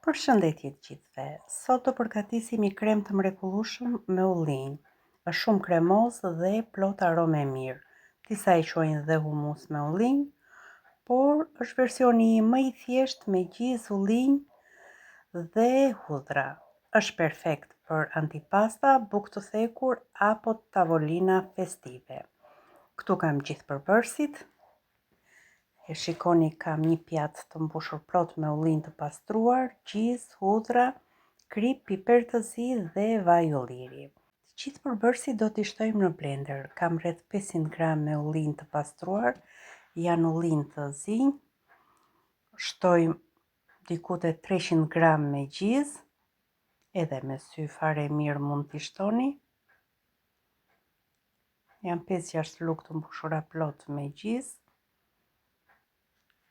Përshëndetje të gjithëve. Sot do përgatisim një krem të mrekullueshëm me ullinj. Është shumë kremoz dhe plot arome mirë. Disa i quajnë dhe humus me ullinj, por është versioni më i thjeshtë me gjizë, ullinj dhe hudhra. Është perfekt për antipasta, bukë të thekur apo tavolina festive. Këtu kam gjithë përbërësit. E shikoni, kam një pjatë të mbushur plot me ullinj të pastruar, gjizë, hudhra, krip, piper të zi dhe vaj ulliri. Të gjithë përbërësit do t'i shtojmë në blender. Kam rreth 500 gram me ullinj të pastruar, janë ullinj të zi. Shtojmë diku te 300 gram me gjizë, edhe me sy fare mirë mund t'i shtoni. Janë 5-6 lugë të mbushura plot me gjizë.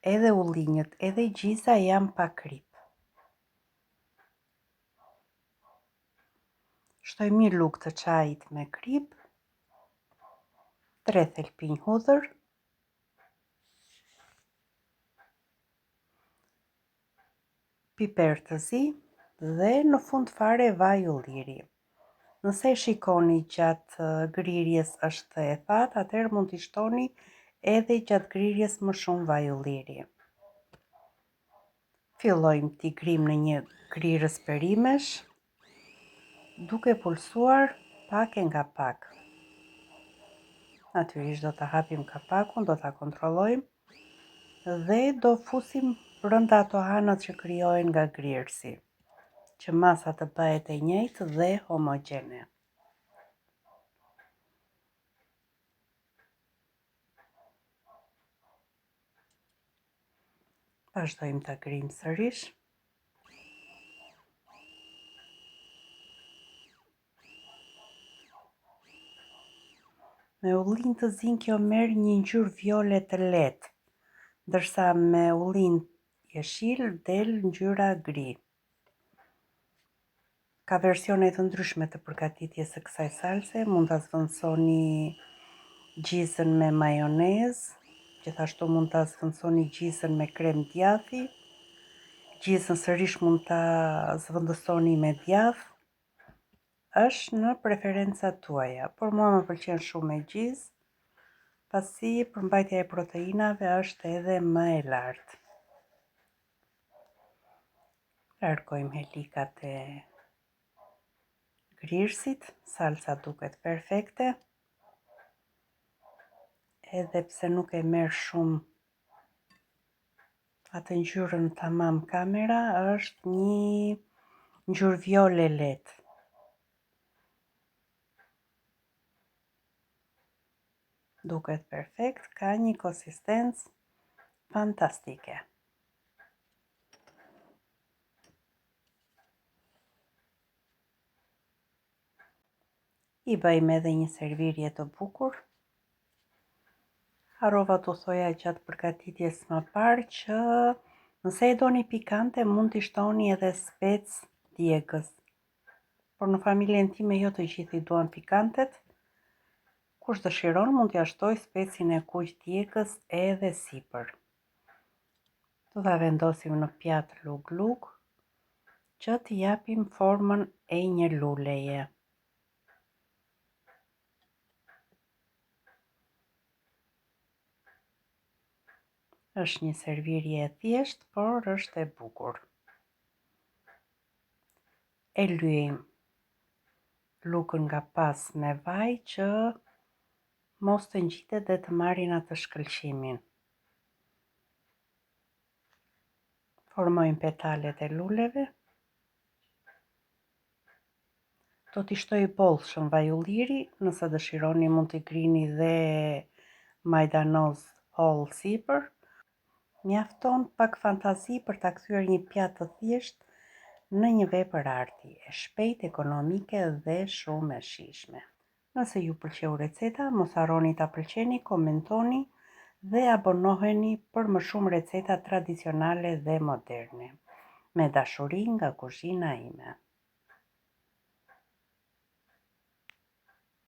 Edhe ullinjët, edhe gjiza janë pa krip. Shtojmë një lugë të çajit me krip, 3 thelpinj hudhër, piper të zi dhe në fund fare vaj ulliri. Nëse shikoni gjatë grirjes është e thatë, atëherë mund t'i shtoni edhe gjatë grirjes më shumë vaj ulliri. Fillojmë t'i grim në një grirës perimesh, duke pulsuar pak e nga pak. Natyrisht do ta hapim kapakun, do ta kontrollojmë dhe do fusim brenda ato anët që krijohen nga grirësi, që masa të bëhet e njëjtë dhe homogjene. Vazhdojmë ta grim sërish. Me ullinj të zi kjo merr një ngjyrë viole të lehtë, ndërsa me ullinj jeshil del ngjyra gri. Ka versione të ndryshme të përgatitjes së kësaj salse, mund ta zvendësoni gjizën me majonezë, gjithashtu mund ta zvendësoni gjizën me krem djathi, gjizën sërish mund ta zvendësoni me djath. Është në preferencat tuaja, por mua më pëlqen shumë me gjizë, pasi përmbajtja e proteinave është edhe më e lartë. Largojmë helikat e grirësit, salsa duket perfekte, edhe pse nuk e merr shumë atë ngjyrën tamam kamera, është një ngjyrë viole lehtë. Duket perfekt, ka një konsistencë fantastike. I bëjmë edhe një servirje të bukur. Harrova t'u thoja gjatë përgatitjes më parë që nëse e doni pikante mund t'i shtoni edhe specë djegës. Por në familjen time jo të gjithë i duan pikantet. Kush dëshiron mund t'ia shtoj specin e kuq djegës edhe sipër. Do ta vendosim në pjatë lug-lug që t'i japim formën e një luleje. Është një servirje e thjeshtë, por është e bukur. E lyejmë lugën nga pas me vaj që mos të ngjitet dhe të marrin atë shkëlqimin. Formojmë petalet e luleve. Do t'i shtoj bollshëm vaj ulliri, nëse dëshironi mund t'i grini dhe majdanoz holl sipër. Mjafton pak fantazi për ta kthyer një pjatë të thjeshtë në një vepër arti, e shpejtë, ekonomike dhe shumë e shijshme. Nëse ju pëlqeu receta, mos harroni ta pëlqeni, komentoni dhe abonoheni për më shumë receta tradicionale dhe moderne. Me dashuri nga kuzhina ime.